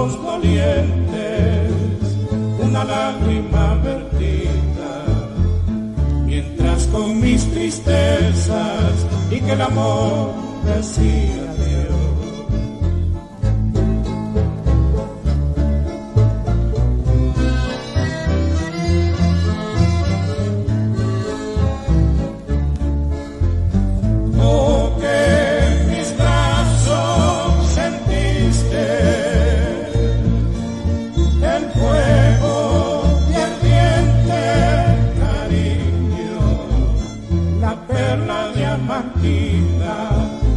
ojos dolientes, una lágrima vertida, mientras con mis tristezas y que el amor decía adiós.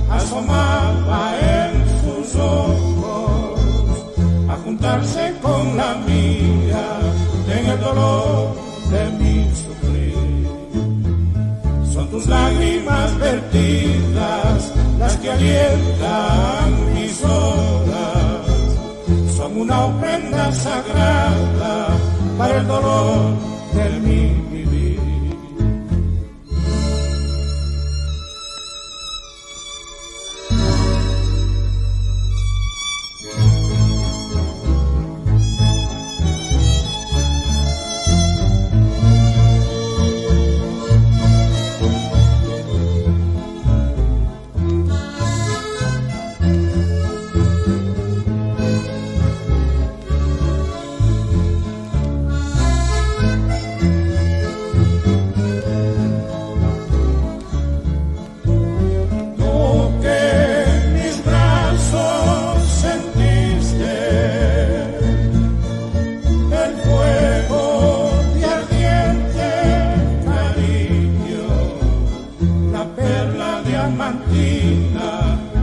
Asomaba en sus ojos a juntarse con la mía en el dolor de mi sufrir. Son tus lágrimas vertidas las que alientan mis horas, son una ofrenda sagrada para el dolor de mi vivir.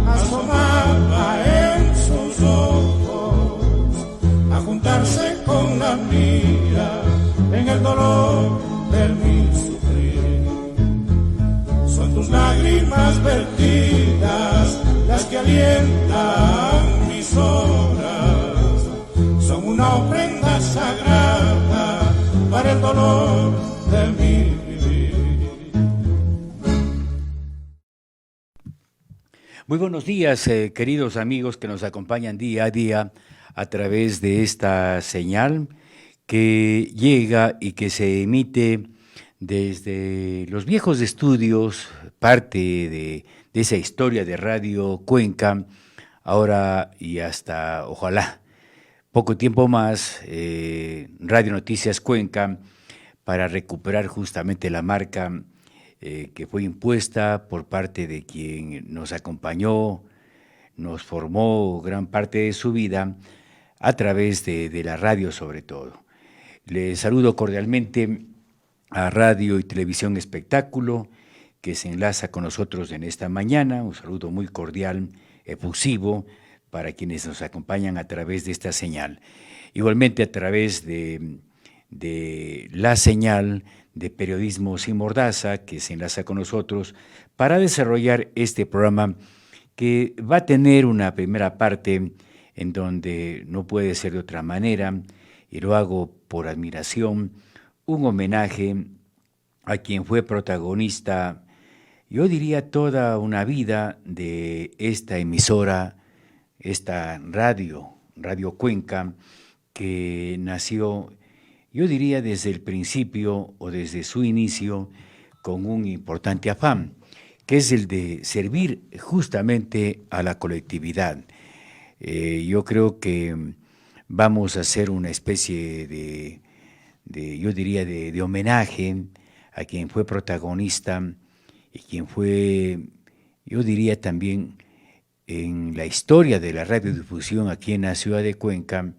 Asomaba en sus ojos a juntarse con la mía en el dolor de mi sufrir. Son tus lágrimas vertidas las que alientan mis horas, son una ofrenda sagrada para el dolor de mi vivir. Muy buenos días, queridos amigos que nos acompañan día a día a través de esta señal que llega y que se emite desde los viejos estudios, parte de esa historia de Radio Cuenca, ahora y hasta, ojalá, poco tiempo más, Radio Noticias Cuenca, para recuperar justamente la marca que fue impuesta por parte de quien nos acompañó, nos formó gran parte de su vida a través de la radio sobre todo. Les saludo cordialmente a Radio y Televisión Espectáculo, que se enlaza con nosotros en esta mañana. Un saludo muy cordial, efusivo, para quienes nos acompañan a través de esta señal. Igualmente a través de la señal de Periodismo Sin Mordaza, que se enlaza con nosotros para desarrollar este programa que va a tener una primera parte en donde no puede ser de otra manera, y lo hago por admiración, un homenaje a quien fue protagonista, yo diría toda una vida de esta emisora, esta Radio Cuenca, que nació, yo diría desde el principio o desde su inicio, con un importante afán, que es el de servir justamente a la colectividad. Yo creo que vamos a hacer una especie yo diría, de homenaje a quien fue protagonista y quien fue, yo diría también, en la historia de la radiodifusión aquí en la ciudad de Cuenca,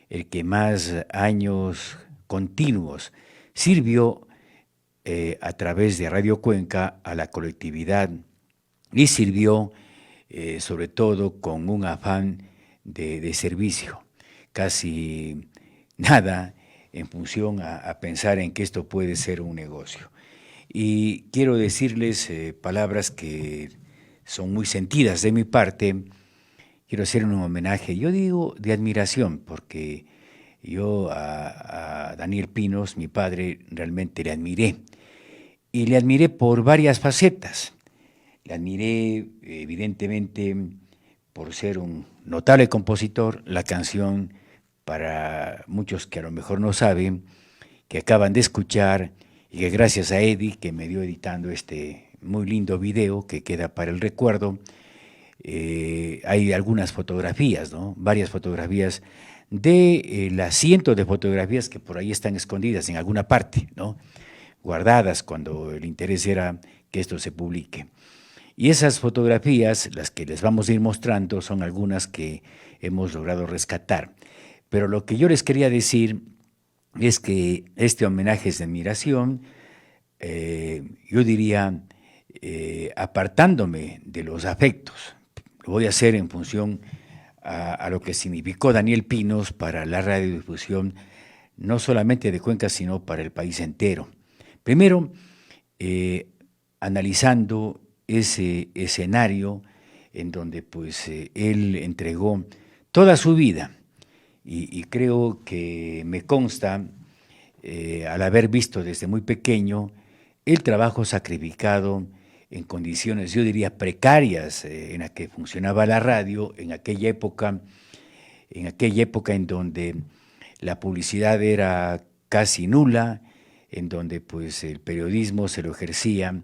el que más años continuos sirvió a través de Radio Cuenca a la colectividad y sirvió sobre todo con un afán de servicio, casi nada en función a pensar en que esto puede ser un negocio. Y quiero decirles palabras que son muy sentidas de mi parte. Quiero hacer un homenaje, yo digo de admiración, porque yo a Daniel Pinos, mi padre, realmente le admiré. Y le admiré por varias facetas. Le admiré, evidentemente, por ser un notable compositor, la canción, para muchos que a lo mejor no saben, que acaban de escuchar, y que gracias a Eddie, que me dio editando este muy lindo video que queda para el recuerdo, hay algunas fotografías, ¿no? Varias fotografías de las cientos de fotografías que por ahí están escondidas en alguna parte, ¿no? Guardadas cuando el interés era que esto se publique. Y esas fotografías, las que les vamos a ir mostrando, son algunas que hemos logrado rescatar. Pero lo que yo les quería decir es que este homenaje es de admiración, yo diría, apartándome de los afectos. Lo voy a hacer en función a lo que significó Daniel Pinos para la radiodifusión, no solamente de Cuenca, sino para el país entero. Primero, analizando ese escenario en donde pues él entregó toda su vida, y creo que me consta, al haber visto desde muy pequeño el trabajo sacrificado en condiciones, yo diría, precarias, en las que funcionaba la radio, en aquella época en donde la publicidad era casi nula, en donde pues el periodismo se lo ejercía,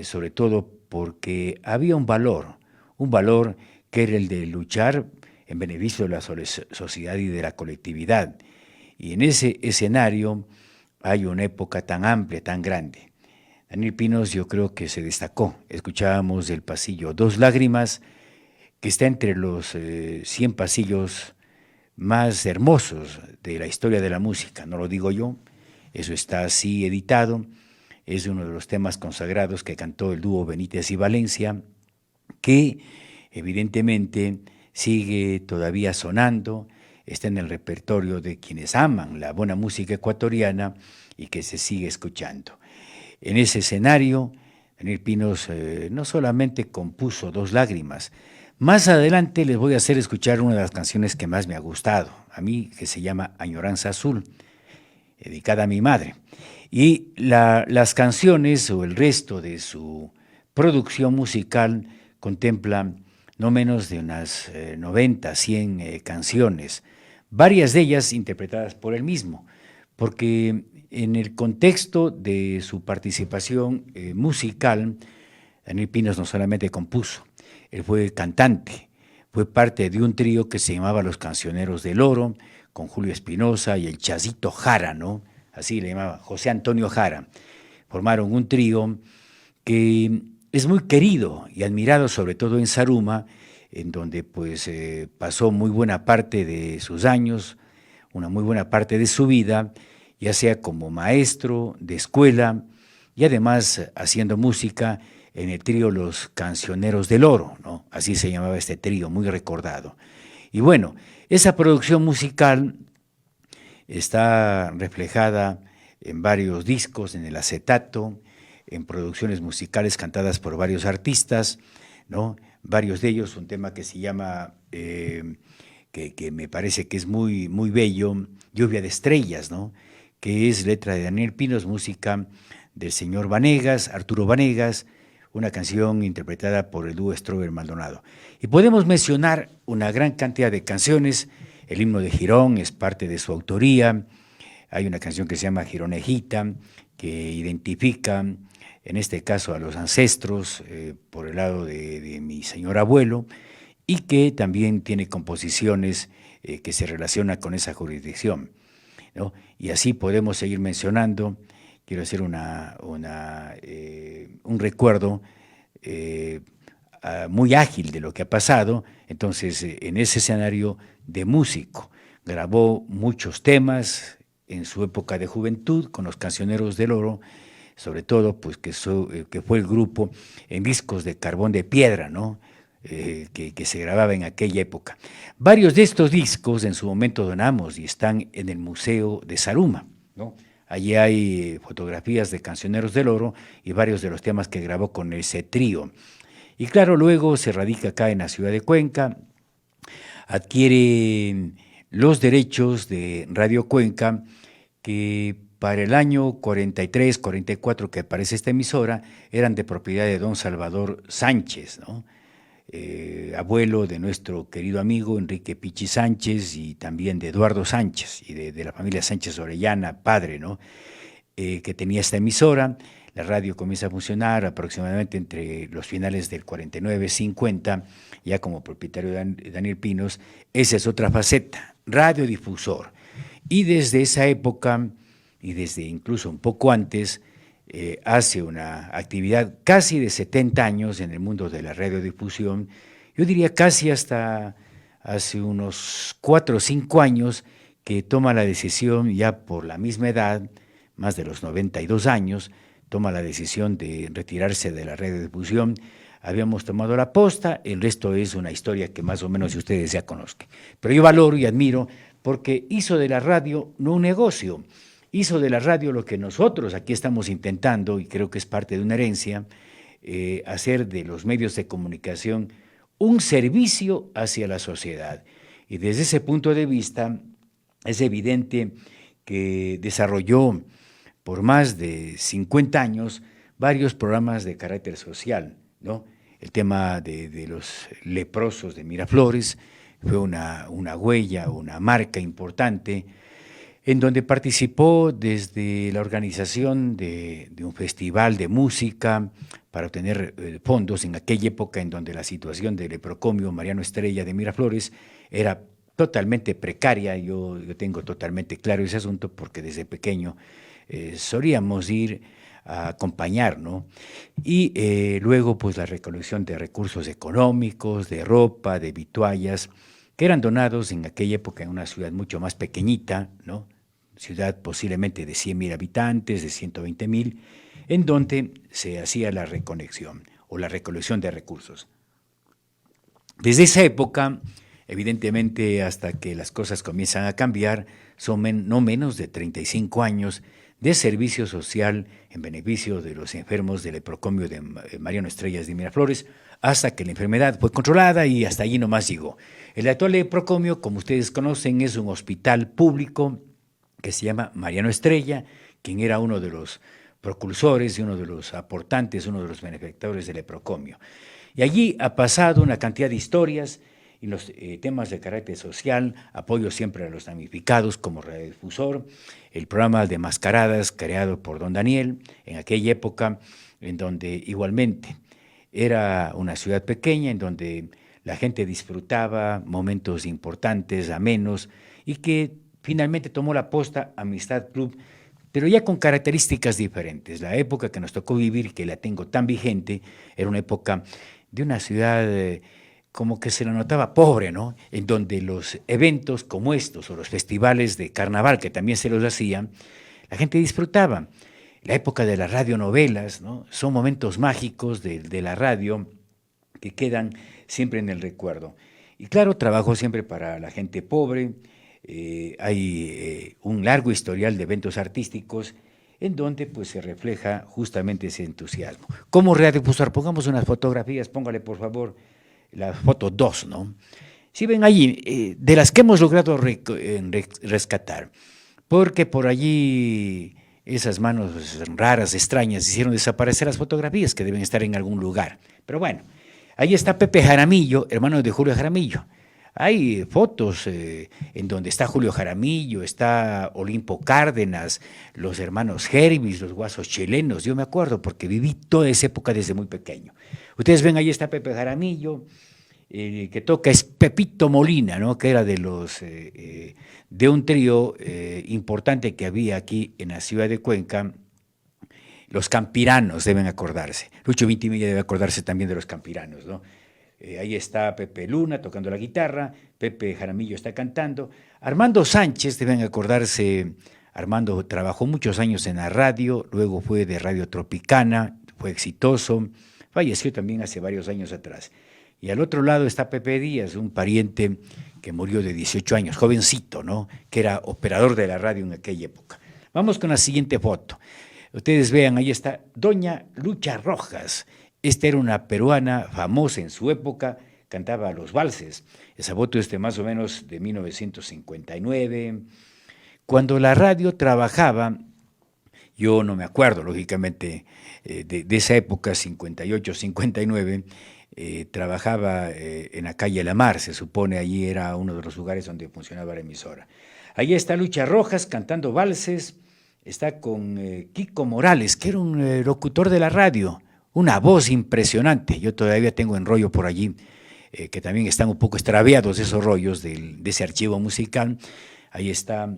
sobre todo porque había un valor que era el de luchar en beneficio de la sociedad y de la colectividad. Y en ese escenario hay una época tan amplia, tan grande. Daniel Pinos yo creo que se destacó. Escuchábamos del pasillo Dos Lágrimas, que está entre los 100 pasillos más hermosos de la historia de la música. No lo digo yo, eso está así editado. Es uno de los temas consagrados que cantó el dúo Benítez y Valencia, que evidentemente sigue todavía sonando, está en el repertorio de quienes aman la buena música ecuatoriana y que se sigue escuchando. En ese escenario, Daniel Pinos no solamente compuso Dos Lágrimas, más adelante les voy a hacer escuchar una de las canciones que más me ha gustado, a mí, que se llama Añoranza Azul, dedicada a mi madre. Y las canciones o el resto de su producción musical contempla no menos de unas 90, 100 canciones, varias de ellas interpretadas por él mismo, porque en el contexto de su participación musical, Daniel Pinos no solamente compuso, él fue cantante, fue parte de un trío que se llamaba Los Cancioneros del Oro, con Julio Espinosa y el Chasito Jara, ¿no? Así le llamaba, José Antonio Jara. Formaron un trío que es muy querido y admirado, sobre todo en Zaruma, en donde pues pasó muy buena parte de sus años, una muy buena parte de su vida, ya sea como maestro de escuela y además haciendo música en el trío Los Cancioneros del Oro, ¿no? Así se llamaba este trío, muy recordado. Y bueno, esa producción musical está reflejada en varios discos, en el acetato, en producciones musicales cantadas por varios artistas, ¿no? Varios de ellos, un tema que se llama, que me parece que es muy, muy bello, Lluvia de Estrellas, ¿no? Que es letra de Daniel Pinos, música del señor Vanegas, Arturo Vanegas, una canción interpretada por el dúo Strober Maldonado. Y podemos mencionar una gran cantidad de canciones. El himno de Girón es parte de su autoría. Hay una canción que se llama Gironejita, que identifica, en este caso, a los ancestros por el lado de mi señor abuelo, y que también tiene composiciones que se relacionan con esa jurisdicción, ¿no? Y así podemos seguir mencionando. Quiero hacer un recuerdo muy ágil de lo que ha pasado. Entonces, en ese escenario de músico, grabó muchos temas en su época de juventud con los Cancioneros del Oro, sobre todo pues que fue el grupo en discos de carbón de piedra, ¿no? Que se grababa en aquella época. Varios de estos discos en su momento donamos y están en el Museo de Zaruma, ¿no? Allí hay fotografías de Cancioneros del Oro y varios de los temas que grabó con ese trío. Y claro, luego se radica acá en la ciudad de Cuenca, adquiere los derechos de Radio Cuenca, que para el año 43, 44 que aparece esta emisora, eran de propiedad de don Salvador Sánchez, ¿no? abuelo de nuestro querido amigo Enrique Pichi Sánchez y también de Eduardo Sánchez y de la familia Sánchez Orellana, padre, ¿no? Que tenía esta emisora. La radio comienza a funcionar aproximadamente entre los finales del 49-50, ya como propietario de Daniel Pinos. Esa es otra faceta, radiodifusor. Y desde esa época, y desde incluso un poco antes, hace una actividad casi de 70 años en el mundo de la radiodifusión, yo diría casi hasta hace unos 4 o 5 años que toma la decisión, ya por la misma edad, más de los 92 años, toma la decisión de retirarse de la radiodifusión. Habíamos tomado la posta, el resto es una historia que más o menos ustedes ya conozcan. Pero yo valoro y admiro porque hizo de la radio no un negocio, hizo de la radio lo que nosotros aquí estamos intentando, y creo que es parte de una herencia, hacer de los medios de comunicación un servicio hacia la sociedad. Y desde ese punto de vista es evidente que desarrolló por más de 50 años varios programas de carácter social, ¿no? El tema de los leprosos de Miraflores fue una huella, una marca importante, en donde participó desde la organización de un festival de música para obtener fondos en aquella época en donde la situación del leprocomio Mariano Estrella de Miraflores era totalmente precaria. Yo tengo totalmente claro ese asunto porque desde pequeño solíamos ir a acompañar, ¿no? Y luego pues la recolección de recursos económicos, de ropa, de vituallas, que eran donados en aquella época en una ciudad mucho más pequeñita, ¿no? Ciudad posiblemente de 100.000 habitantes, de 120.000, en donde se hacía la reconexión o la recolección de recursos. Desde esa época, evidentemente hasta que las cosas comienzan a cambiar, son no menos de 35 años de servicio social en beneficio de los enfermos del leprocomio de Mariano Estrellas de Miraflores, hasta que la enfermedad fue controlada y hasta allí nomás llegó. El actual leprocomio, como ustedes conocen, es un hospital público que se llama Mariano Estrella, quien era uno de los precursores y uno de los aportantes, uno de los benefactores del leprocomio. Y allí ha pasado una cantidad de historias y los temas de carácter social, apoyo siempre a los damnificados como radiodifusor, el programa de mascaradas creado por don Daniel en aquella época, en donde igualmente era una ciudad pequeña, en donde la gente disfrutaba momentos importantes, amenos, y que finalmente tomó la posta Amistad Club, pero ya con características diferentes. La época que nos tocó vivir, que la tengo tan vigente, era una época de una ciudad como que se lo notaba pobre, ¿no? En donde los eventos como estos o los festivales de carnaval que también se los hacían, la gente disfrutaba. La época de las radionovelas, ¿no? Son momentos mágicos de la radio que quedan siempre en el recuerdo. Y claro, trabajo siempre para la gente pobre. Hay un largo historial de eventos artísticos en donde pues se refleja justamente ese entusiasmo. Como radiodifusor, pongamos unas fotografías, póngale por favor la foto 2, ¿no? Si ven allí, de las que hemos logrado rescatar, porque por allí esas manos raras, extrañas, hicieron desaparecer las fotografías que deben estar en algún lugar. Pero bueno, ahí está Pepe Jaramillo, hermano de Julio Jaramillo. Hay fotos en donde está Julio Jaramillo, está Olimpo Cárdenas, los hermanos Jervis, los guasos chilenos. Yo me acuerdo porque viví toda esa época desde muy pequeño. Ustedes ven, ahí está Pepe Jaramillo, que toca es Pepito Molina, ¿no? Que era de los de un trío importante que había aquí en la ciudad de Cuenca. Los Campiranos deben acordarse. Lucho Vintimilla debe acordarse también de los Campiranos, ¿no? Ahí está Pepe Luna tocando la guitarra, Pepe Jaramillo está cantando. Armando Sánchez, deben acordarse, Armando trabajó muchos años en la radio, luego fue de Radio Tropicana, fue exitoso, falleció también hace varios años atrás. Y al otro lado está Pepe Díaz, un pariente que murió de 18 años, jovencito, ¿no? Que era operador de la radio en aquella época. Vamos con la siguiente foto. Ustedes vean, ahí está Doña Lucha Rojas. Esta era una peruana famosa en su época, cantaba los valses. Esa foto es de más o menos de 1959. Cuando la radio trabajaba, yo no me acuerdo, lógicamente, de esa época, 58, 59, trabajaba en la calle La Mar, se supone, allí era uno de los lugares donde funcionaba la emisora. Allí está Lucha Rojas cantando valses, está con Kiko Morales, que era un locutor de la radio, una voz impresionante. Yo todavía tengo en rollo por allí, que también están un poco extraviados esos rollos de ese archivo musical. Ahí está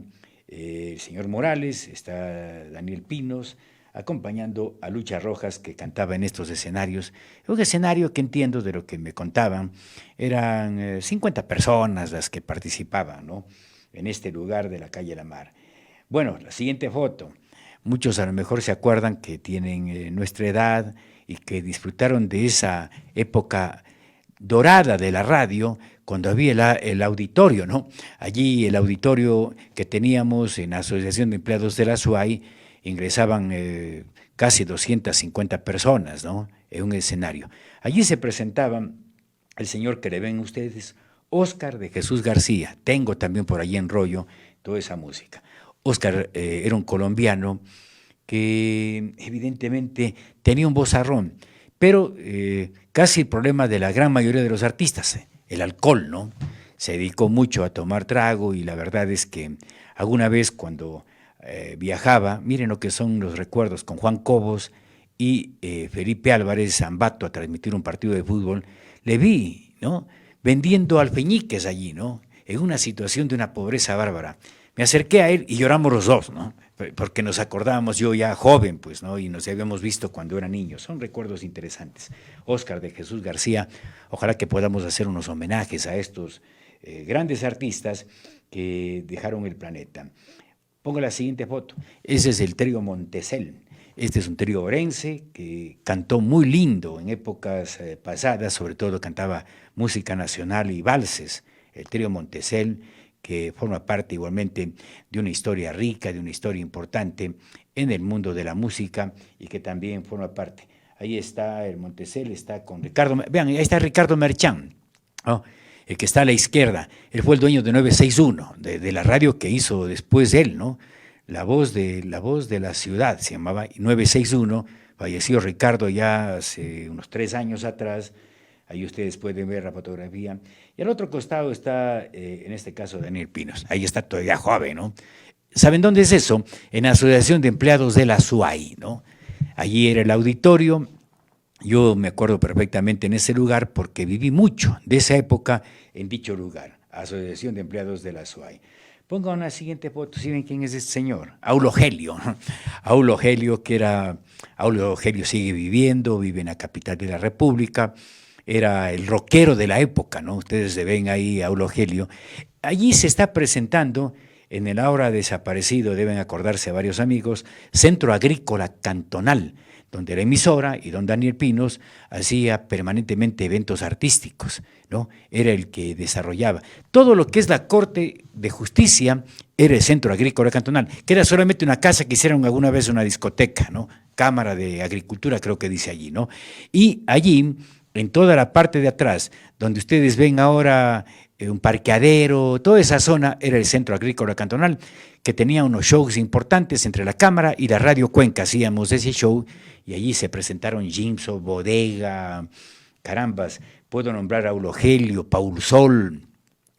el señor Morales, está Daniel Pinos, acompañando a Lucha Rojas, que cantaba en estos escenarios. Un escenario que entiendo de lo que me contaban, eran 50 personas las que participaban, ¿no?, en este lugar de la calle La Mar. Bueno, la siguiente foto. Muchos a lo mejor se acuerdan que tienen nuestra edad y que disfrutaron de esa época dorada de la radio, cuando había el auditorio, ¿no? Allí el auditorio que teníamos en la Asociación de Empleados de la SUAY, ingresaban casi 250 personas, ¿no?, en un escenario. Allí se presentaban el señor que le ven ustedes, Óscar de Jesús García. Tengo también por allí en rollo toda esa música. Óscar era un colombiano que evidentemente tenía un vozarrón, pero casi el problema de la gran mayoría de los artistas, el alcohol, ¿no? Se dedicó mucho a tomar trago y la verdad es que alguna vez cuando viajaba, miren lo que son los recuerdos, con Juan Cobos y Felipe Álvarez Zambato a transmitir un partido de fútbol, le vi, ¿no?, vendiendo alfeñiques allí, ¿no?, en una situación de una pobreza bárbara. Me acerqué a él y lloramos los dos, ¿no?, porque nos acordábamos, yo ya joven, pues, ¿no?, y nos habíamos visto cuando era niños. Son recuerdos interesantes. Óscar de Jesús García, ojalá que podamos hacer unos homenajes a estos grandes artistas que dejaron el planeta. Pongo la siguiente foto. Ese es el trío Montesel. Este es un trío orense que cantó muy lindo en épocas pasadas, sobre todo cantaba música nacional y valses. El trío Montesel, que forma parte igualmente de una historia rica, de una historia importante en el mundo de la música y que también forma parte. Ahí está el Montesel, está con Ricardo, vean, ahí está Ricardo Merchán, ¿no?, el que está a la izquierda. Él fue el dueño de 961, de la radio que hizo después él, ¿no? La voz de la ciudad se llamaba 961, falleció Ricardo ya hace unos 3 años atrás. Ahí ustedes pueden ver la fotografía. Y al otro costado está, en este caso, Daniel Pinos. Ahí está todavía joven, ¿no? ¿Saben dónde es eso? En la Asociación de Empleados de la SUAY, ¿no? Allí era el auditorio. Yo me acuerdo perfectamente en ese lugar porque viví mucho de esa época en dicho lugar, Asociación de Empleados de la SUAY. Pongan una siguiente foto, si ven quién es este señor, Aulo Gelio. Aulo Gelio, Aulo Gelio sigue viviendo, vive en la capital de la República, era el rockero de la época, ¿no? Ustedes se ven ahí a Aulo Gelio. Allí se está presentando, en el ahora desaparecido, deben acordarse varios amigos, Centro Agrícola Cantonal, donde la emisora y don Daniel Pinos hacía permanentemente eventos artísticos, ¿no? Era el que desarrollaba. Todo lo que es la Corte de Justicia era el Centro Agrícola Cantonal, que era solamente una casa que hicieron alguna vez una discoteca, ¿no? Cámara de Agricultura creo que dice allí, ¿no? Y allí, en toda la parte de atrás, donde ustedes ven ahora un parqueadero, toda esa zona era el Centro Agrícola Cantonal, que tenía unos shows importantes entre la Cámara y la Radio Cuenca. Hacíamos ese show y allí se presentaron Jimso, Bodega, carambas, puedo nombrar a Aulo Gelio, Paul Sol,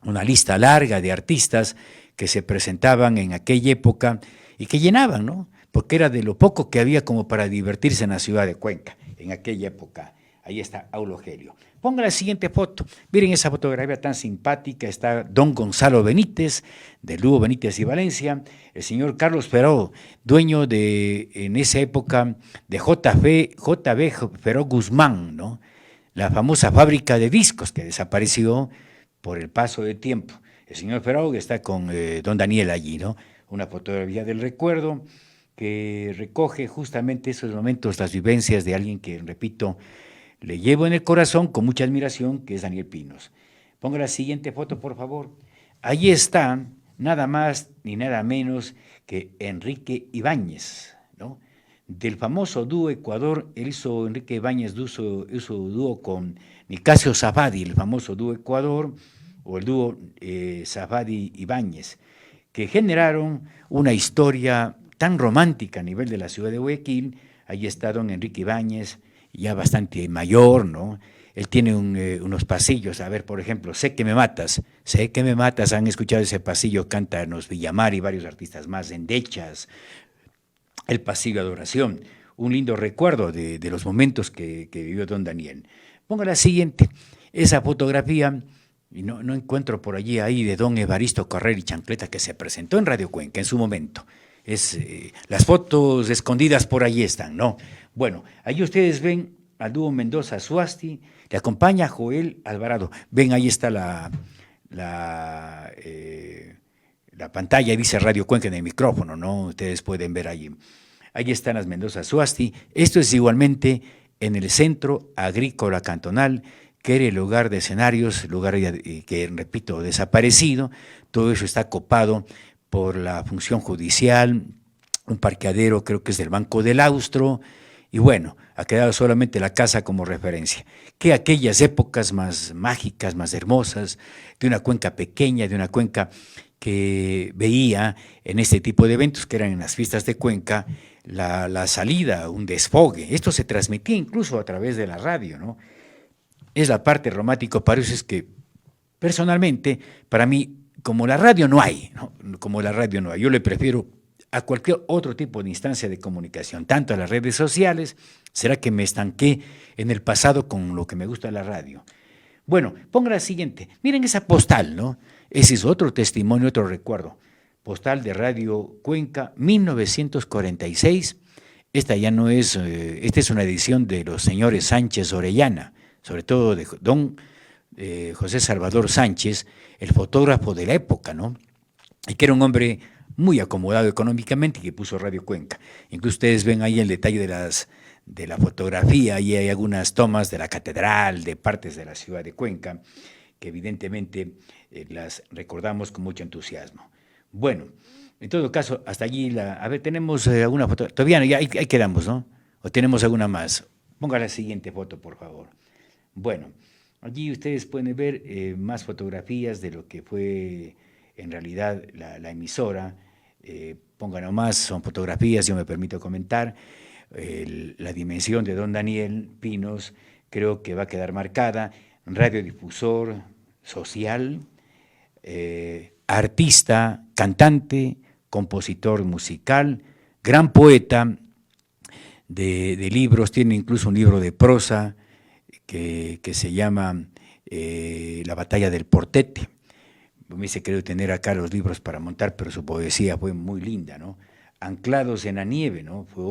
una lista larga de artistas que se presentaban en aquella época y que llenaban, ¿no? Porque era de lo poco que había como para divertirse en la ciudad de Cuenca en aquella época. Ahí está Aulo Gelio. Ponga la siguiente foto. Miren esa fotografía tan simpática. Está don Gonzalo Benítez, de Lugo Benítez y Valencia. El señor Carlos Feró, dueño de, en esa época, de JB Feró Guzmán, ¿no? La famosa fábrica de discos que desapareció por el paso del tiempo. El señor Feró está con don Daniel allí, ¿no? Una fotografía del recuerdo que recoge justamente esos momentos, las vivencias de alguien que, repito, le llevo en el corazón con mucha admiración, que es Daniel Pinos. Ponga la siguiente foto, por favor. Allí está, nada más ni nada menos que Enrique Ibáñez, ¿no? Del famoso dúo Ecuador, Enrique Ibáñez hizo dúo con Nicasio Safadi, el famoso dúo Ecuador, o el dúo Safadi-Ibáñez, que generaron una historia tan romántica a nivel de la ciudad de Guayaquil. Allí está don Enrique Ibáñez, ya bastante mayor, ¿no? Él tiene unos pasillos, a ver, por ejemplo, Sé que me matas, han escuchado ese pasillo, cántanos Villamar y varios artistas más, Endechas, el pasillo de adoración, un lindo recuerdo de los momentos que vivió don Daniel. Ponga la siguiente, esa fotografía, y no encuentro por allí ahí de don Evaristo Correr y Chancleta, que se presentó en Radio Cuenca en su momento. Las fotos escondidas por allí están, ¿no? Bueno, ahí ustedes ven al dúo Mendoza Suasti, le acompaña Joel Alvarado. Ven, ahí está la pantalla, dice Radio Cuenca en el micrófono, ¿no? Ustedes pueden ver allí. Ahí están las Mendoza Suasti. Esto es igualmente en el Centro Agrícola Cantonal, que era el lugar de escenarios, lugar que, repito, desaparecido. Todo eso está copado por la función judicial, un parqueadero creo que es del Banco del Austro, y bueno, ha quedado solamente la casa como referencia. Que aquellas épocas más mágicas, más hermosas, de una cuenca pequeña, de una cuenca que veía en este tipo de eventos, que eran en las fiestas de Cuenca, la salida, un desfogue. Esto se transmitía incluso a través de la radio, ¿no? Es la parte romántica, para eso es que, personalmente, para mí, como la radio no hay, ¿no? Como la radio no hay, yo le prefiero a cualquier otro tipo de instancia de comunicación, tanto a las redes sociales. ¿Será que me estanqué en el pasado con lo que me gusta de la radio? Bueno, ponga la siguiente. Miren esa postal, ¿no? Ese es otro testimonio, otro recuerdo. Postal de Radio Cuenca, 1946. Esta ya no es, esta es una edición de los señores Sánchez Orellana, sobre todo de don José Salvador Sánchez, el fotógrafo de la época, ¿no? Y que era un hombre muy acomodado económicamente y que puso Radio Cuenca. Incluso ustedes ven ahí el detalle de la fotografía, y hay algunas tomas de la catedral, de partes de la ciudad de Cuenca, que evidentemente las recordamos con mucho entusiasmo. Bueno, en todo caso, hasta allí, a ver, tenemos alguna foto, todavía no, ya ahí quedamos, ¿no? ¿O tenemos alguna más? Ponga la siguiente foto, por favor. Bueno, allí ustedes pueden ver más fotografías de lo que fue en realidad la emisora. Pongan nomás, son fotografías, yo me permito comentar. La dimensión de don Daniel Pinos creo que va a quedar marcada. Radiodifusor social, artista, cantante, compositor musical, gran poeta de libros, tiene incluso un libro de prosa que se llama La batalla del Portete. Me hubiese querido tener acá los libros para montar, pero su poesía fue muy linda, ¿no? Anclados en la nieve, ¿no? Fue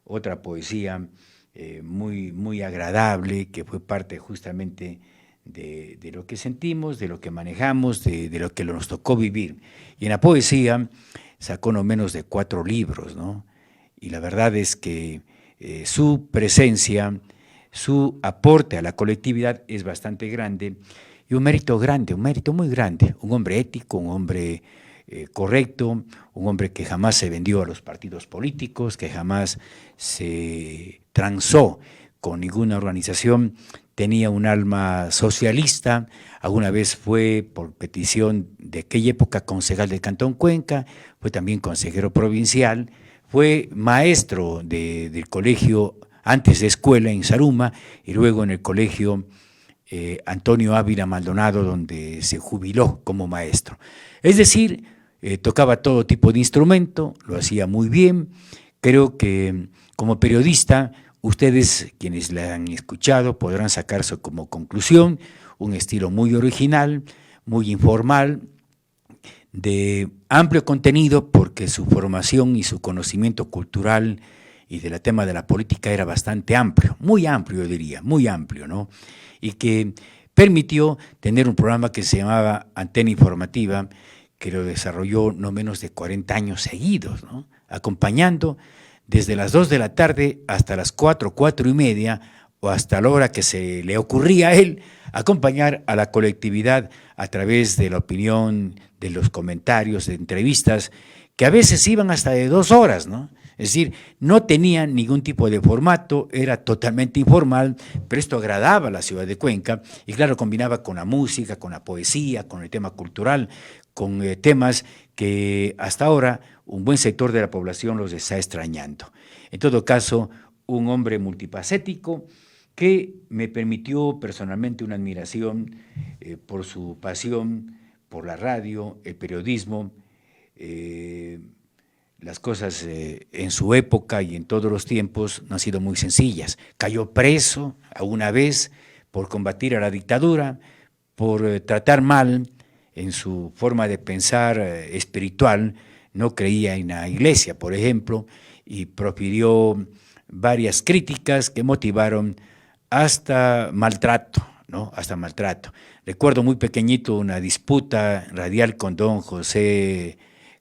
otra poesía muy, muy agradable, que fue parte justamente de lo que sentimos, de lo que manejamos, de lo que nos tocó vivir. Y en la poesía sacó no menos de 4 libros, ¿no? Y la verdad es que su presencia, su aporte a la colectividad es bastante grande, y un mérito grande, un mérito muy grande, un hombre ético, un hombre correcto, un hombre que jamás se vendió a los partidos políticos, que jamás se transó con ninguna organización, tenía un alma socialista, alguna vez fue, por petición de aquella época, concejal del Cantón Cuenca, fue también consejero provincial, fue maestro del colegio, antes de escuela en Zaruma, y luego en el colegio Antonio Ávila Maldonado, donde se jubiló como maestro. Es decir, tocaba todo tipo de instrumento, lo hacía muy bien. Creo que como periodista, ustedes quienes la han escuchado podrán sacarse como conclusión un estilo muy original, muy informal, de amplio contenido, porque su formación y su conocimiento cultural y del tema de la política era bastante amplio, muy amplio, yo diría, muy amplio, ¿no? Y que permitió tener un programa que se llamaba Antena Informativa, que lo desarrolló no menos de 40 años seguidos, ¿no? Acompañando desde las 2 de la tarde hasta las 4, 4:30, o hasta la hora que se le ocurría a él, acompañar a la colectividad a través de la opinión, de los comentarios, de entrevistas, que a veces iban hasta de 2 horas, ¿no? Es decir, no tenían ningún tipo de formato, era totalmente informal, pero esto agradaba a la ciudad de Cuenca, y claro, combinaba con la música, con la poesía, con el tema cultural, con temas que hasta ahora un buen sector de la población los está extrañando. En todo caso, un hombre multifacético que me permitió personalmente una admiración por su pasión por la radio, el periodismo, las cosas en su época y en todos los tiempos no han sido muy sencillas. Cayó preso alguna vez por combatir a la dictadura, por tratar mal en su forma de pensar espiritual, no creía en la iglesia, por ejemplo, y profirió varias críticas que motivaron hasta maltrato, ¿no? Hasta maltrato. Recuerdo muy pequeñito una disputa radial con don José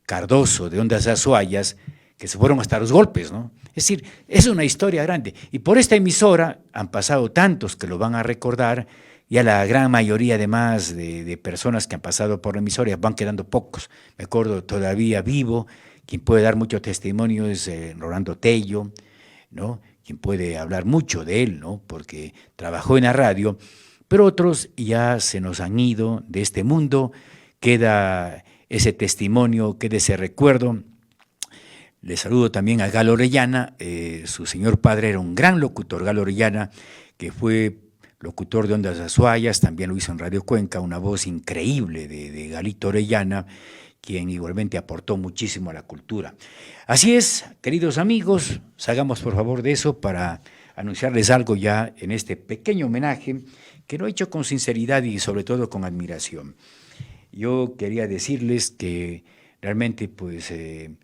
Cardoso de Ondas Azuayas, que se fueron hasta los golpes, ¿no? Es decir, es una historia grande. Y por esta emisora han pasado tantos que lo van a recordar, y a la gran mayoría además de personas que han pasado por la emisora van quedando pocos. Me acuerdo todavía vivo, quien puede dar mucho testimonio es Rolando Tello, ¿no? Quien puede hablar mucho de él, ¿no? Porque trabajó en la radio, pero otros ya se nos han ido de este mundo, queda ese testimonio, queda ese recuerdo. Le saludo también a Galo Orellana, su señor padre era un gran locutor, Galo Orellana, que fue locutor de Ondas Azuayas, también lo hizo en Radio Cuenca, una voz increíble de Galito Orellana, quien igualmente aportó muchísimo a la cultura. Así es, queridos amigos, hagamos por favor de eso para anunciarles algo ya en este pequeño homenaje que lo he hecho con sinceridad y sobre todo con admiración. Yo quería decirles que realmente pues le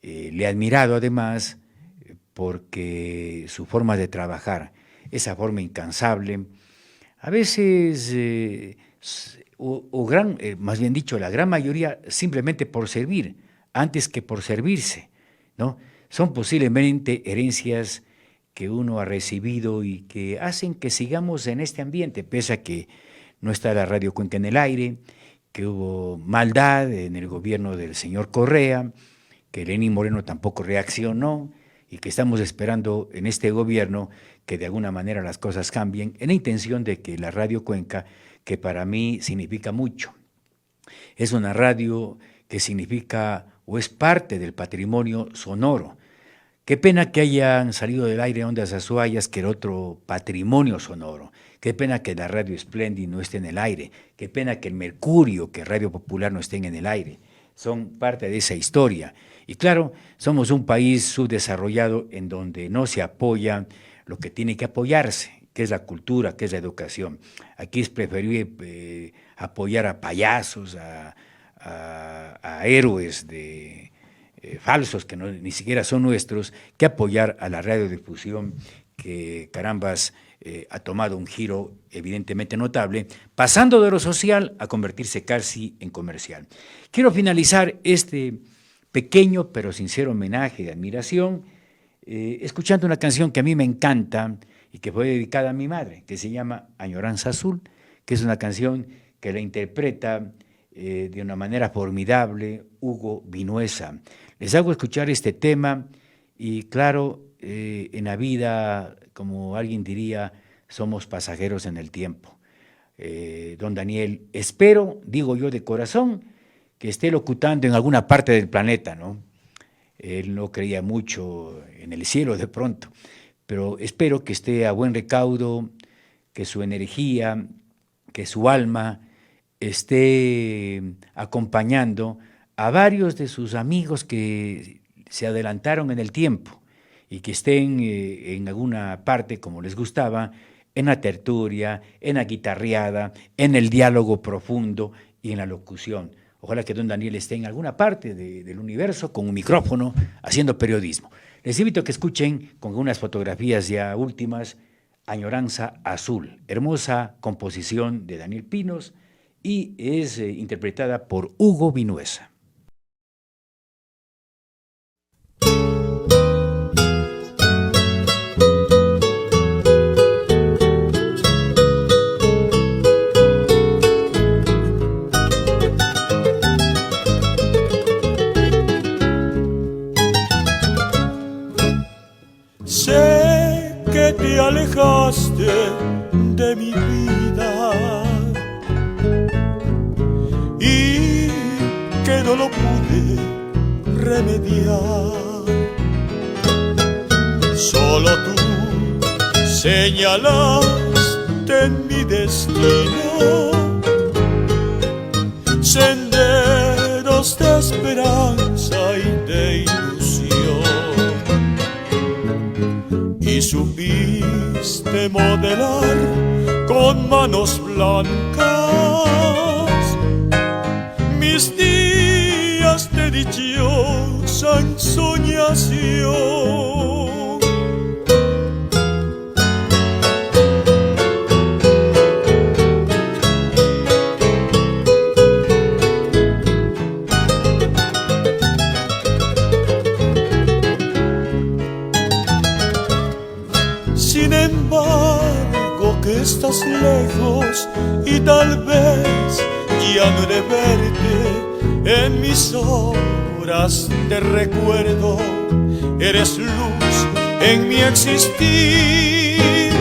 he admirado además porque su forma de trabajar, esa forma incansable, a veces, más bien dicho, la gran mayoría simplemente por servir, antes que por servirse, ¿no? Son posiblemente herencias que uno ha recibido y que hacen que sigamos en este ambiente, pese a que no está la Radio Cuenca en el aire, que hubo maldad en el gobierno del señor Correa, que Lenín Moreno tampoco reaccionó, y que estamos esperando en este gobierno que de alguna manera las cosas cambien, en la intención de que la Radio Cuenca, que para mí significa mucho, es una radio que significa o es parte del patrimonio sonoro. Qué pena que hayan salido del aire Ondas Azuayas, que era otro patrimonio sonoro. Qué pena que la Radio Splendid no esté en el aire. Qué pena que el Mercurio, que Radio Popular no estén en el aire. Son parte de esa historia. Y claro, somos un país subdesarrollado en donde no se apoya lo que tiene que apoyarse, que es la cultura, que es la educación. Aquí es preferible apoyar a payasos, a héroes falsos que ni siquiera son nuestros, que apoyar a la radiodifusión que, carambas, ha tomado un giro evidentemente notable, pasando de lo social a convertirse casi en comercial. Quiero finalizar este pequeño pero sincero homenaje de admiración escuchando una canción que a mí me encanta y que fue dedicada a mi madre, que se llama Añoranza Azul, que es una canción que la interpreta de una manera formidable Hugo Vinuesa. Les hago escuchar este tema y claro, en la vida, como alguien diría, somos pasajeros en el tiempo. Don Daniel, espero, digo yo de corazón, que esté locutando en alguna parte del planeta, ¿no? Él no creía mucho en el cielo de pronto, pero espero que esté a buen recaudo, que su energía, que su alma esté acompañando a varios de sus amigos que se adelantaron en el tiempo y que estén en alguna parte, como les gustaba, en la tertulia, en la guitarreada, en el diálogo profundo y en la locución. Ojalá que don Daniel esté en alguna parte del universo con un micrófono haciendo periodismo. Les invito a que escuchen con unas fotografías ya últimas Añoranza Azul, hermosa composición de Daniel Pinos y es interpretada por Hugo Vinuesa. Sé que te alejaste de mi vida y que no lo pude remediar. Solo tú señalaste en mi destino senderos de esperanza y de ilusión, y supiste modelar con manos blancas mis días de dichosa ensoñación. Sin embargo que estás lejos y tal vez ya no he de verte en mis horas de recuerdo, eres luz en mi existir.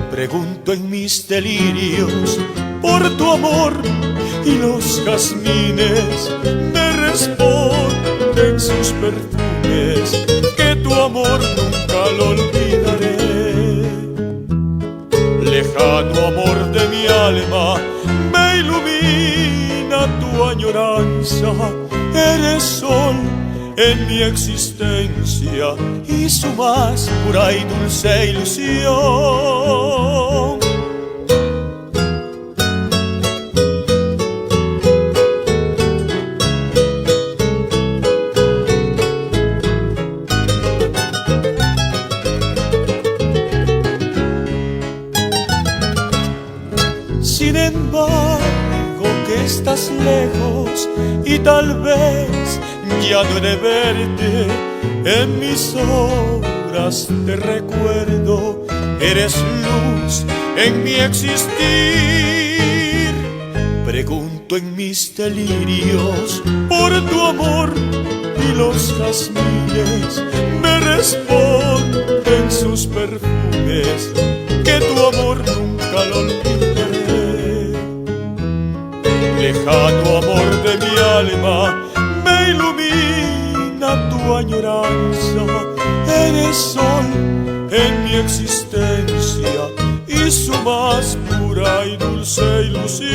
Pregunto en mis delirios por tu amor y los jazmines me responden sus perfumes, que tu amor nunca lo olvidaré. Lejano amor de mi alma, me ilumina tu añoranza. Eres sol en mi existencia y su más pura y dulce ilusión. Sin embargo que estás lejos y tal vez ya no he de verte en mis horas de recuerdo, eres luz en mi existir. Pregunto en mis delirios por tu amor y los jazmines me responden sus perfumes, que tu amor nunca lo olvidaré. Lejano amor de mi alma, me ilumina tu añoranza. Eres sol en mi existencia y su más pura y dulce ilusión.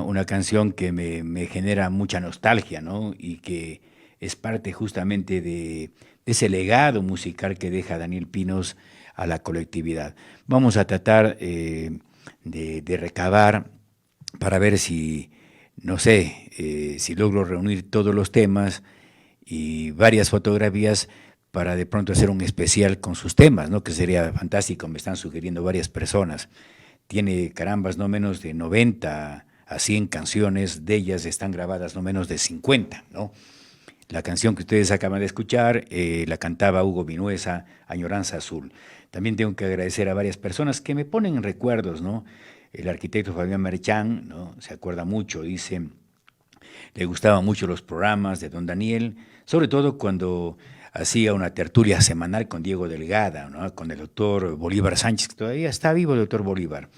Una canción que me genera mucha nostalgia, ¿no? Y que es parte justamente de ese legado musical que deja Daniel Pinos a la colectividad. Vamos a tratar de recabar para ver si, no sé, si logro reunir todos los temas y varias fotografías para de pronto hacer un especial con sus temas, ¿no? Que sería fantástico, me están sugiriendo varias personas. Tiene, carambas, no menos de 90 a 100 canciones, de ellas están grabadas no menos de 50, ¿no? La canción que ustedes acaban de escuchar la cantaba Hugo Vinuesa, Añoranza Azul. También tengo que agradecer a varias personas que me ponen en recuerdos, ¿no? El arquitecto Fabián Merchán, ¿no? Se acuerda mucho, dice, le gustaban mucho los programas de don Daniel, sobre todo cuando hacía una tertulia semanal con Diego Delgada, ¿no? Con el doctor Bolívar Sánchez, que todavía está vivo el doctor Bolívar,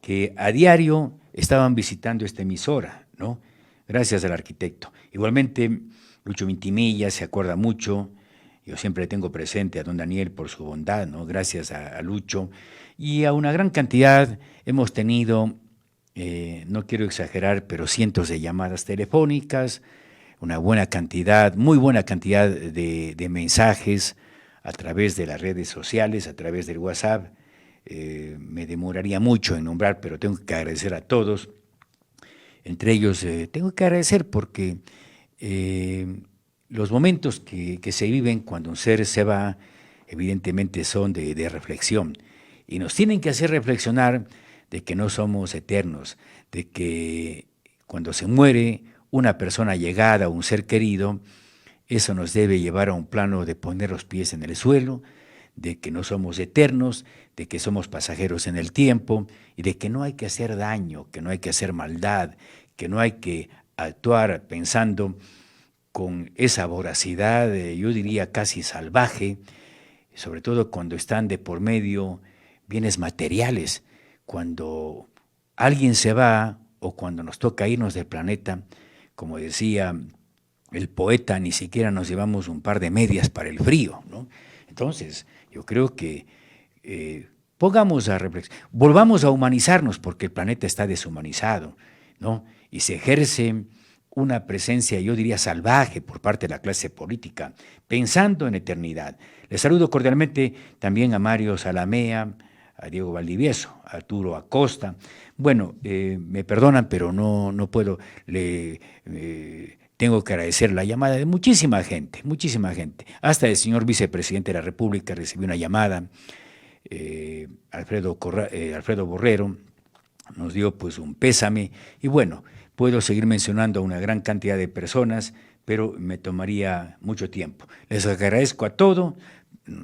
que a diario estaban visitando esta emisora, ¿no? Gracias al arquitecto. Igualmente, Lucho Vintimilla se acuerda mucho. Yo siempre tengo presente a don Daniel por su bondad, ¿no? Gracias a Lucho. Y a una gran cantidad hemos tenido, no quiero exagerar, pero cientos de llamadas telefónicas, una buena cantidad, muy buena cantidad de mensajes a través de las redes sociales, a través del WhatsApp. Me demoraría mucho en nombrar, pero tengo que agradecer a todos. Entre ellos, tengo que agradecer porque los momentos que se viven cuando un ser se va, evidentemente son de reflexión y nos tienen que hacer reflexionar de que no somos eternos, de que cuando se muere una persona llegada o un ser querido, eso nos debe llevar a un plano de poner los pies en el suelo, de que no somos eternos, de que somos pasajeros en el tiempo y de que no hay que hacer daño, que no hay que hacer maldad, que no hay que actuar pensando con esa voracidad, yo diría casi salvaje, sobre todo cuando están de por medio bienes materiales. Cuando alguien se va o cuando nos toca irnos del planeta, como decía el poeta, ni siquiera nos llevamos un par de medias para el frío, ¿no? Entonces, yo creo que pongamos a reflexión, volvamos a humanizarnos porque el planeta está deshumanizado, ¿no? Y se ejerce una presencia, yo diría, salvaje por parte de la clase política, pensando en eternidad. Les saludo cordialmente también a Mario Salamea, a Diego Valdivieso, a Arturo Acosta. Bueno, me perdonan, pero no puedo, tengo que agradecer la llamada de muchísima gente, hasta el señor vicepresidente de la República recibió una llamada, Alfredo Borrero nos dio pues un pésame, y bueno, puedo seguir mencionando a una gran cantidad de personas, pero me tomaría mucho tiempo. Les agradezco a todos,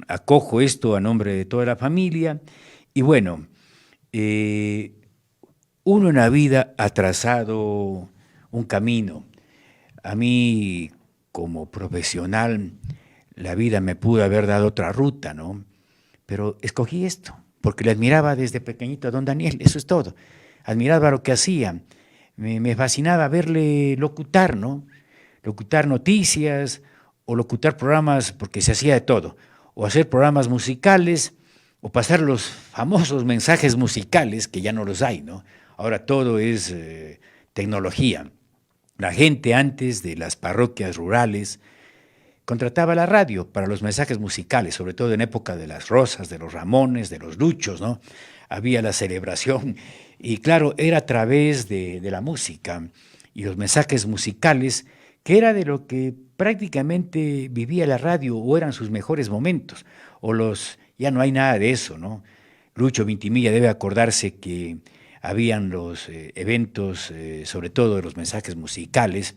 acojo esto a nombre de toda la familia, y bueno, uno en la vida ha trazado un camino. A mí, como profesional, la vida me pudo haber dado otra ruta, ¿no? Pero escogí esto, porque le admiraba desde pequeñito a don Daniel, eso es todo. Admiraba lo que hacía, me fascinaba verle locutar, ¿no? Locutar noticias o locutar programas, porque se hacía de todo, o hacer programas musicales, o pasar los famosos mensajes musicales, que ya no los hay, ¿no? Ahora todo es tecnología. La gente antes de las parroquias rurales contrataba la radio para los mensajes musicales, sobre todo en época de las Rosas, de los Ramones, de los Luchos, ¿no? Había la celebración y claro, era a través de la música y los mensajes musicales, que era de lo que prácticamente vivía la radio o eran sus mejores momentos, ya no hay nada de eso, ¿no? Lucho Vintimilla debe acordarse que habían los eventos, sobre todo de los mensajes musicales,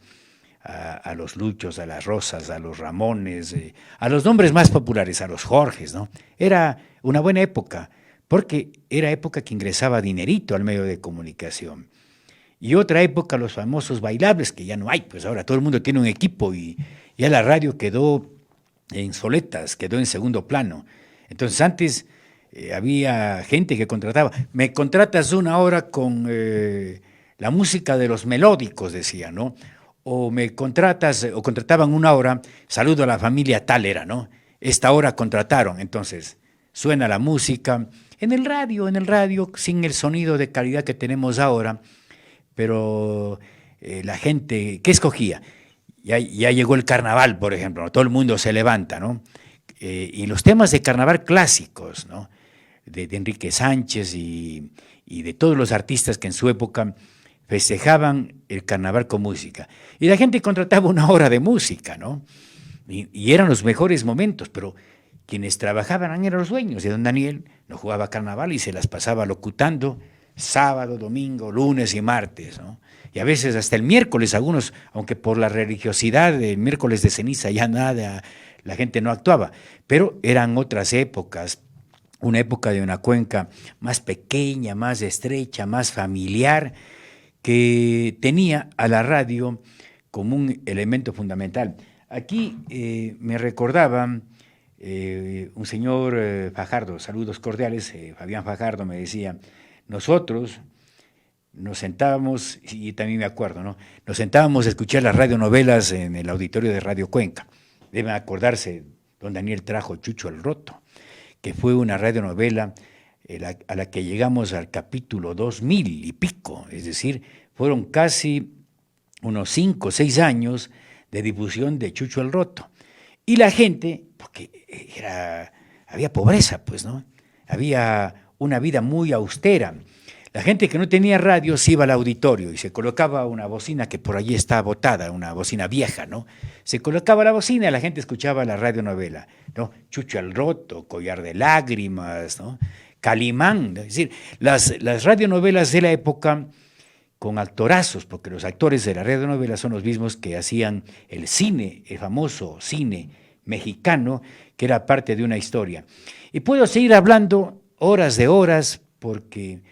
a los Luchos, a las Rosas, a los Ramones, a los nombres más populares, a los Jorges, ¿no? Era una buena época, porque era época que ingresaba dinerito al medio de comunicación. Y otra época, los famosos bailables, que ya no hay, pues ahora todo el mundo tiene un equipo y ya la radio quedó en soletas, quedó en segundo plano. Entonces antes había gente que contrataba, me contratas una hora con la música de los melódicos, decía, ¿no? O me contratas, o contrataban una hora, saludo a la familia tal era, ¿no? Esta hora contrataron, entonces suena la música en el radio, sin el sonido de calidad que tenemos ahora, pero la gente, ¿qué escogía? Ya llegó el carnaval, por ejemplo, ¿no? Todo el mundo se levanta, ¿no? Y los temas de carnaval clásicos, ¿no? De Enrique Sánchez y de todos los artistas que en su época festejaban el carnaval con música. Y la gente contrataba una hora de música, ¿no? Y eran los mejores momentos, pero quienes trabajaban eran los dueños. Y don Daniel no jugaba carnaval y se las pasaba locutando sábado, domingo, lunes y martes, ¿no? Y a veces hasta el miércoles, algunos, aunque por la religiosidad del miércoles de ceniza ya nada, la gente no actuaba, pero eran otras épocas, una época de una cuenca más pequeña, más estrecha, más familiar, que tenía a la radio como un elemento fundamental. Aquí me recordaba un señor Fajardo, saludos cordiales, Fabián Fajardo me decía, nosotros nos sentábamos, y también me acuerdo, ¿no? Nos sentábamos a escuchar las radionovelas en el auditorio de Radio Cuenca. Deben acordarse, don Daniel trajo Chucho el Roto, que fue una radionovela a la que llegamos al capítulo 2000 y pico, es decir, fueron casi unos 5 o 6 años de difusión de Chucho el Roto. Y la gente, porque había pobreza, pues, ¿no? Había una vida muy austera. La gente que no tenía radio se iba al auditorio y se colocaba una bocina que por allí está botada, una bocina vieja, ¿no? Se colocaba la bocina y la gente escuchaba la radionovela, ¿no? Chucho el Roto, Collar de Lágrimas, ¿no? Calimán, es decir, las radionovelas de la época con actorazos, porque los actores de la radionovela son los mismos que hacían el cine, el famoso cine mexicano, que era parte de una historia. Y puedo seguir hablando horas de horas, porque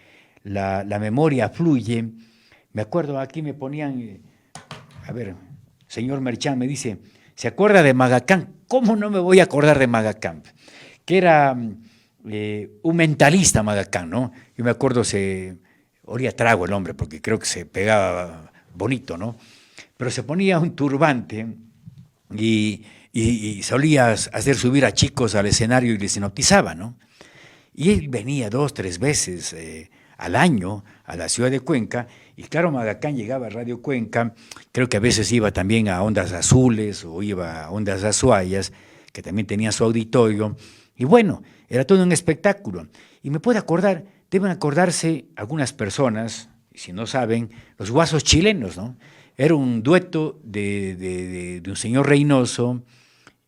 la memoria fluye. Me acuerdo, aquí me ponían, a ver, señor Merchán me dice, ¿se acuerda de Magacán? ¿Cómo no me voy a acordar de Magacán? Que era un mentalista Magacán, ¿no? Yo me acuerdo, se olía trago el hombre, porque creo que se pegaba bonito, ¿no? Pero se ponía un turbante y solías hacer subir a chicos al escenario y les hipnotizaba, ¿no? Y él venía 2, 3 veces al año a la ciudad de Cuenca, y claro, Magacán llegaba a Radio Cuenca, creo que a veces iba también a Ondas Azules o iba a Ondas Azuayas, que también tenía su auditorio, y bueno, era todo un espectáculo. Y me puedo acordar, deben acordarse algunas personas, y si no saben, los Guasos Chilenos, ¿no? Era un dueto de un señor Reynoso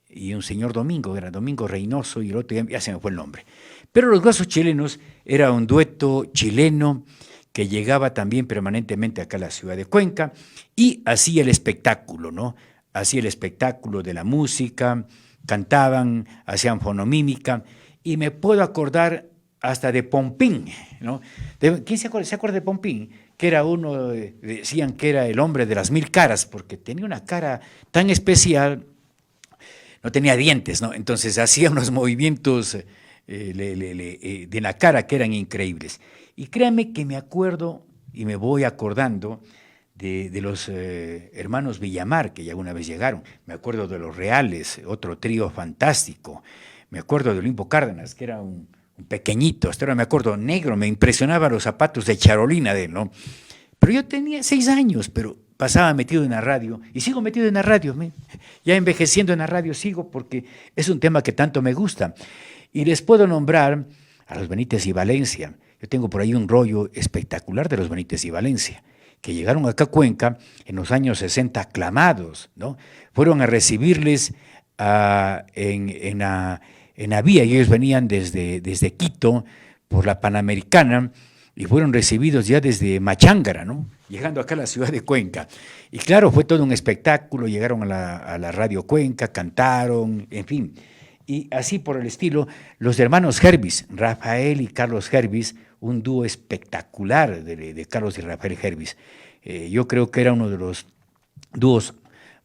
y un señor Domingo, era Domingo Reynoso y el otro ya se me fue el nombre. Pero los Guasos Chilenos era un dueto chileno que llegaba también permanentemente acá a la ciudad de Cuenca y hacía el espectáculo, ¿no? Hacía el espectáculo de la música, cantaban, hacían fonomímica, y me puedo acordar hasta de Pompín, ¿no? ¿Quién se acuerda de Pompín? Que era uno, decían que era el hombre de las 1000 caras, porque tenía una cara tan especial, no tenía dientes, ¿no? Entonces hacía unos movimientos de la cara que eran increíbles. Y créanme que me acuerdo y me voy acordando de los hermanos Villamar, que ya una vez llegaron. Me acuerdo de los Reales, otro trío fantástico. Me acuerdo de Olimpo Cárdenas, que era un pequeñito, hasta ahora me acuerdo, negro, me impresionaban los zapatos de charolina de él, ¿no? Pero yo tenía 6 años, pero pasaba metido en la radio, y sigo metido en la radio, ya envejeciendo en la radio sigo, porque es un tema que tanto me gusta. Y les puedo nombrar a los Benítez y Valencia. Yo tengo por ahí un rollo espectacular de los Benítez y Valencia, que llegaron acá a Cuenca en los años 60 aclamados, ¿no? Fueron a recibirles en la vía, y ellos venían desde Quito por la Panamericana, y fueron recibidos ya desde Machángara, ¿no? Llegando acá a la ciudad de Cuenca. Y claro, fue todo un espectáculo, llegaron a la radio Cuenca, cantaron, en fin. Y así por el estilo, los hermanos Hervis, Rafael y Carlos Hervis, un dúo espectacular de Carlos y Rafael Hervis. Yo creo que era uno de los dúos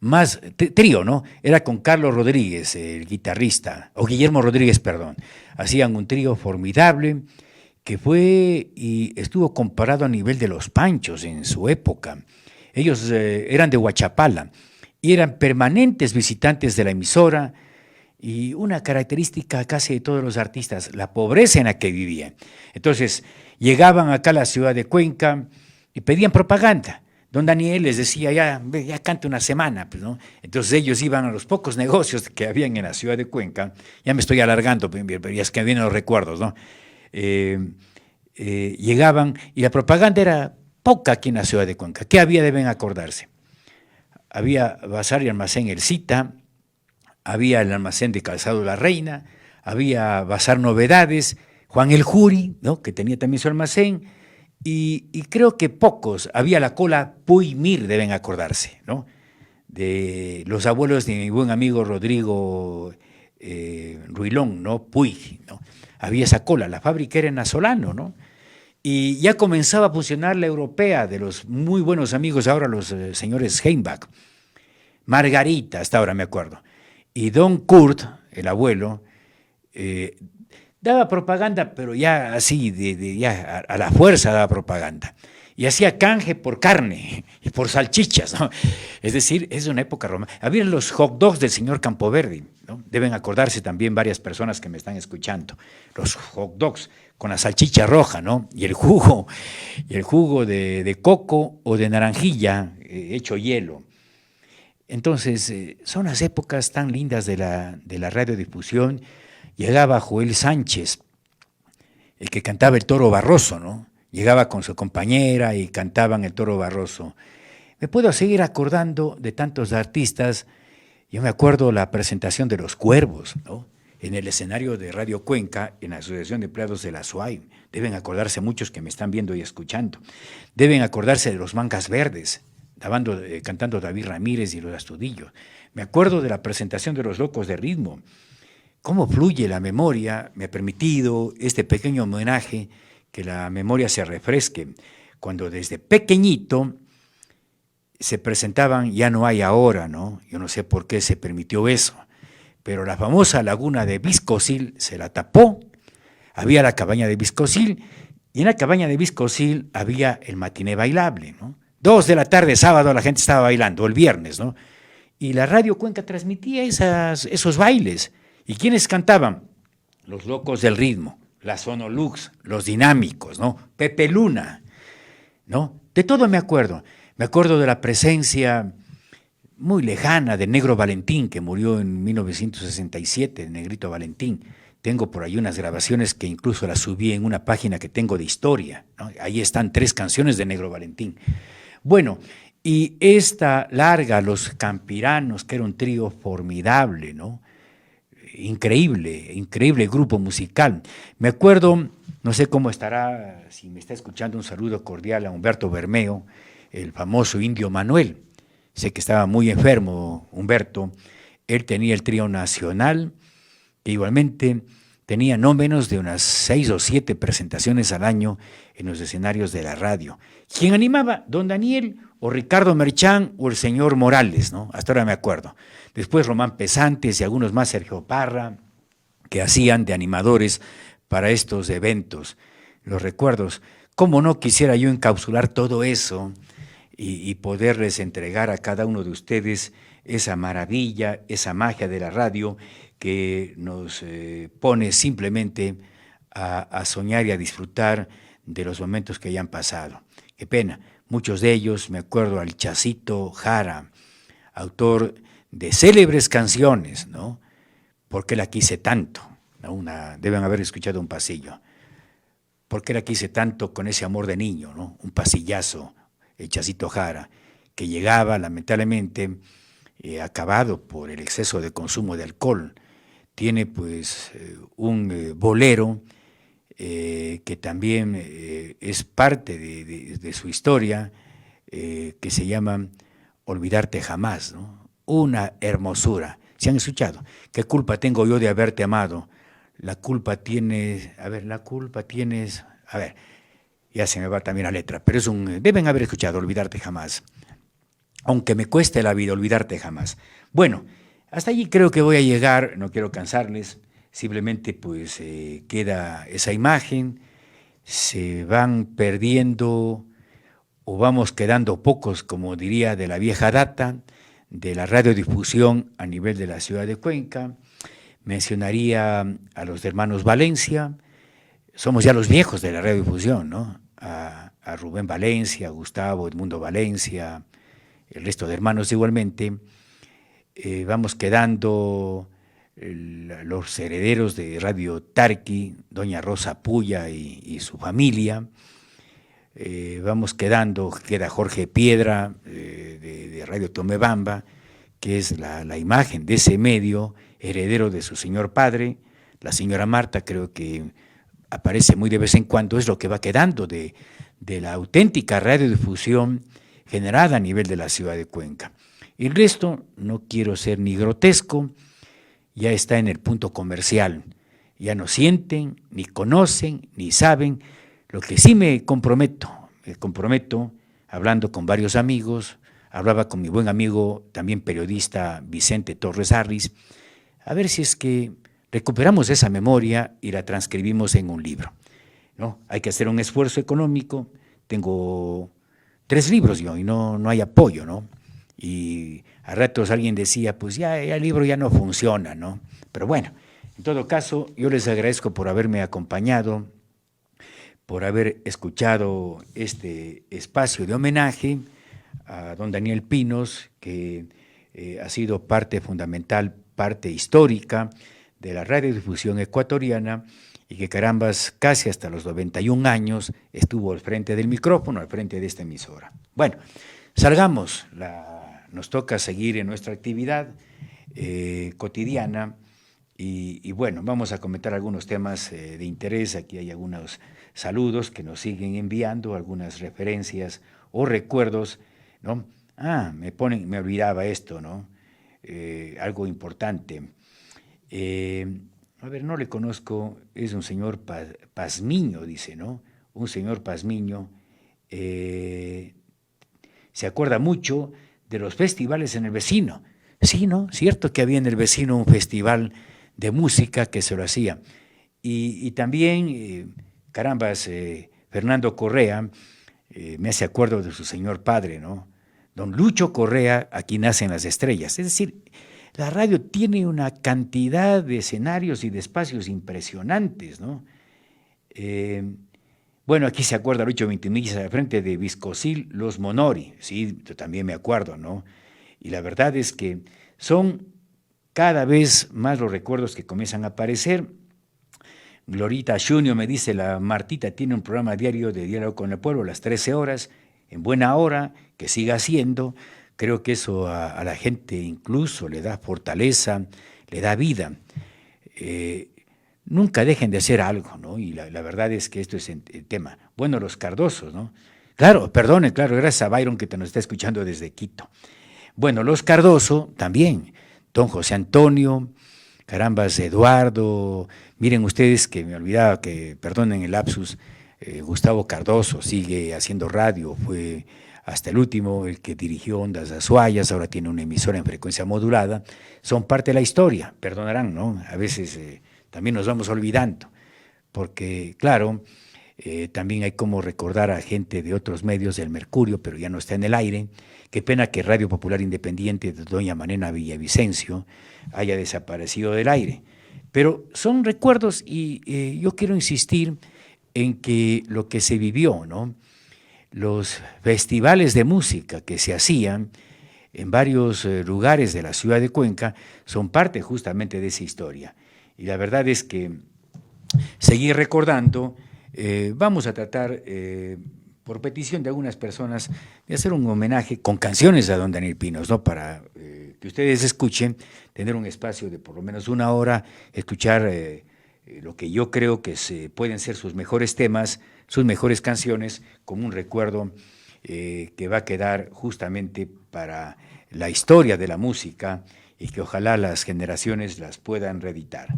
más, trío, ¿no? Era con Carlos Rodríguez, el guitarrista, o Guillermo Rodríguez, perdón. Hacían un trío formidable que fue y estuvo comparado a nivel de los Panchos en su época. Ellos eran de Huachapala y eran permanentes visitantes de la emisora, y una característica casi de todos los artistas, la pobreza en la que vivían. Entonces, llegaban acá a la ciudad de Cuenca y pedían propaganda. Don Daniel les decía, ya cante una semana, pues, ¿no? Entonces ellos iban a los pocos negocios que habían en la ciudad de Cuenca, ya me estoy alargando, pero ya es que vienen los recuerdos, ¿no? Llegaban y la propaganda era poca aquí en la ciudad de Cuenca. ¿Qué había? Deben acordarse. Había Bazar y Almacén El Cita, había el almacén de Calzado La Reina, había Bazar Novedades, Juan el Juri, ¿no? Que tenía también su almacén, y creo que pocos, había la cola Puy Mir, deben acordarse, ¿no? De los abuelos de mi buen amigo Rodrigo Ruilón, ¿no? Puy, ¿no? Había esa cola, la fábrica era en Azolano, ¿no? Y ya comenzaba a funcionar la europea de los muy buenos amigos ahora, los señores Heimbach, Margarita, hasta ahora me acuerdo. Y don Kurt, el abuelo, daba propaganda, pero ya así, ya a la fuerza daba propaganda. Y hacía canje por carne y por salchichas, ¿no? Es decir, es una época romántica. Había los hot dogs del señor Campoverde, ¿no? Deben acordarse también varias personas que me están escuchando. Los hot dogs con la salchicha roja, ¿no? Y el jugo de coco o de naranjilla hecho hielo. Entonces, son las épocas tan lindas de la radiodifusión. Llegaba Joel Sánchez, el que cantaba El Toro Barroso, ¿no? Llegaba con su compañera y cantaban El Toro Barroso. Me puedo seguir acordando de tantos artistas. Yo me acuerdo la presentación de Los Cuervos, ¿no? En el escenario de Radio Cuenca, en la Asociación de Empleados de la SUAI. Deben acordarse muchos que me están viendo y escuchando. Deben acordarse de Los Mangas Verdes, cantando David Ramírez y los Astudillos. Me acuerdo de la presentación de Los Locos de Ritmo. Cómo fluye la memoria. Me ha permitido este pequeño homenaje, que la memoria se refresque, cuando desde pequeñito se presentaban Ya no hay ahora, ¿no? Yo no sé por qué se permitió eso, pero la famosa laguna de Viscosil se la tapó. Había la cabaña de Viscosil, y en la cabaña de Viscosil había el matiné bailable, ¿no? 2 de la tarde, sábado, la gente estaba bailando, o el viernes, ¿no? y la Radio Cuenca transmitía esos bailes. ¿Y quiénes cantaban? Los Locos del Ritmo, la Sonolux, los Dinámicos, ¿no? Pepe Luna, ¿no? De todo me acuerdo. Me acuerdo de la presencia muy lejana de Negro Valentín, que murió en 1967, Negrito Valentín. Tengo por ahí unas grabaciones que incluso las subí en una página que tengo de historia, ¿no? Ahí están 3 canciones de Negro Valentín. Bueno, y esta larga, Los Campiranos, que era un trío formidable, ¿no? Increíble, increíble grupo musical. Me acuerdo, no sé cómo estará, si me está escuchando, un saludo cordial a Humberto Bermeo, el famoso Indio Manuel. Sé que estaba muy enfermo Humberto. Él tenía el trío nacional, que igualmente tenía no menos de unas 6 o 7 presentaciones al año en los escenarios de la radio. ¿Quién animaba? Don Daniel o Ricardo Merchán o el señor Morales, ¿no? Hasta ahora me acuerdo. Después Román Pesantes y algunos más, Sergio Parra, que hacían de animadores para estos eventos. Los recuerdos. ¿Cómo no quisiera yo encapsular todo eso y poderles entregar a cada uno de ustedes esa maravilla, esa magia de la radio que nos pone simplemente a soñar y a disfrutar de los momentos que hayan pasado? Qué pena, muchos de ellos, me acuerdo al Chacito Jara, autor de célebres canciones, ¿no? ¿Por qué la quise tanto? ¿No? Deben haber escuchado un pasillo. ¿Por qué la quise tanto con ese amor de niño, ¿no? Un pasillazo, el Chacito Jara, que llegaba lamentablemente acabado por el exceso de consumo de alcohol. Tiene pues un bolero que también es parte de su historia, que se llama Olvidarte Jamás, ¿no? Una hermosura. ¿Se han escuchado? ¿Qué culpa tengo yo de haberte amado? La culpa tienes, ya se me va también la letra, pero deben haber escuchado Olvidarte Jamás. Aunque me cueste la vida, olvidarte jamás. Bueno, hasta allí creo que voy a llegar, no quiero cansarles, simplemente pues queda esa imagen, se van perdiendo o vamos quedando pocos, como diría, de la vieja data, de la radiodifusión a nivel de la ciudad de Cuenca. Mencionaría a los hermanos Valencia, somos ya los viejos de la radiodifusión, ¿no? A Rubén Valencia, a Gustavo Edmundo Valencia, el resto de hermanos igualmente. Vamos quedando los herederos de Radio Tarqui, doña Rosa Puya y su familia. Vamos queda Jorge Piedra de Radio Tomebamba, que es la imagen de ese medio, heredero de su señor padre. La señora Marta creo que aparece muy de vez en cuando, es lo que va quedando de la auténtica radiodifusión generada a nivel de la ciudad de Cuenca. El resto, no quiero ser ni grotesco, ya está en el punto comercial, ya no sienten, ni conocen, ni saben. Lo que sí me comprometo, hablando con varios amigos, hablaba con mi buen amigo, también periodista Vicente Torres Arris, a ver si es que recuperamos esa memoria y la transcribimos en un libro, ¿no? Hay que hacer un esfuerzo económico. Tengo 3 libros yo y no hay apoyo, ¿no? Y a ratos alguien decía, pues ya el libro ya no funciona, ¿no? Pero bueno, en todo caso, yo les agradezco por haberme acompañado, por haber escuchado este espacio de homenaje a don Daniel Pinos, que ha sido parte fundamental, parte histórica de la radiodifusión ecuatoriana y que carambas, casi hasta los 91 años estuvo al frente del micrófono, al frente de esta emisora. Bueno, salgamos, nos toca seguir en nuestra actividad cotidiana y bueno, vamos a comentar algunos temas de interés. Aquí hay algunos saludos que nos siguen enviando, algunas referencias o recuerdos, ¿no? Me olvidaba esto, ¿no? Algo importante. A ver, no le conozco, es un señor Pazmiño, dice, ¿no? Un señor Pazmiño se acuerda mucho de los festivales en el vecino. Sí, ¿no? Cierto que había en el vecino un festival de música que se lo hacía. Y también, Fernando Correa me hace acuerdo de su señor padre, ¿no? don Lucho Correa, Aquí nacen las estrellas. Es decir, la radio tiene una cantidad de escenarios y de espacios impresionantes, ¿no? Bueno, aquí se acuerda Lucho Vintimilla al frente de Viscosil, Los Monori, sí, yo también me acuerdo, ¿no? Y la verdad es que son cada vez más los recuerdos que comienzan a aparecer. Glorita Junior me dice, la Martita tiene un programa diario de diálogo con el pueblo a las 13 horas, en buena hora, que siga haciendo. Creo que eso a la gente incluso le da fortaleza, le da vida. Nunca dejen de hacer algo, ¿no? Y la verdad es que esto es el tema. Bueno, los Cardosos, ¿no? Claro, perdone, claro, gracias a Byron que te nos está escuchando desde Quito. Bueno, los Cardoso también, don José Antonio, carambas, Eduardo, miren ustedes que me olvidaba, que perdonen el lapsus, Gustavo Cardoso sigue haciendo radio, fue hasta el último el que dirigió Ondas Azuayas, ahora tiene una emisora en frecuencia modulada, son parte de la historia, perdonarán, ¿no? A veces también nos vamos olvidando, porque claro, también hay como recordar a gente de otros medios del Mercurio, pero ya no está en el aire. Qué pena que Radio Popular Independiente de doña Manena Villavicencio haya desaparecido del aire. Pero son recuerdos y yo quiero insistir en que lo que se vivió, ¿no? Los festivales de música que se hacían en varios lugares de la ciudad de Cuenca son parte justamente de esa historia. Y la verdad es que seguir recordando, vamos a tratar, por petición de algunas personas, de hacer un homenaje con canciones a don Daniel Pinos, ¿no? Para que ustedes escuchen, tener un espacio de por lo menos una hora, escuchar lo que yo creo que pueden ser sus mejores temas, sus mejores canciones, como un recuerdo que va a quedar justamente para la historia de la música y que ojalá las generaciones las puedan reeditar.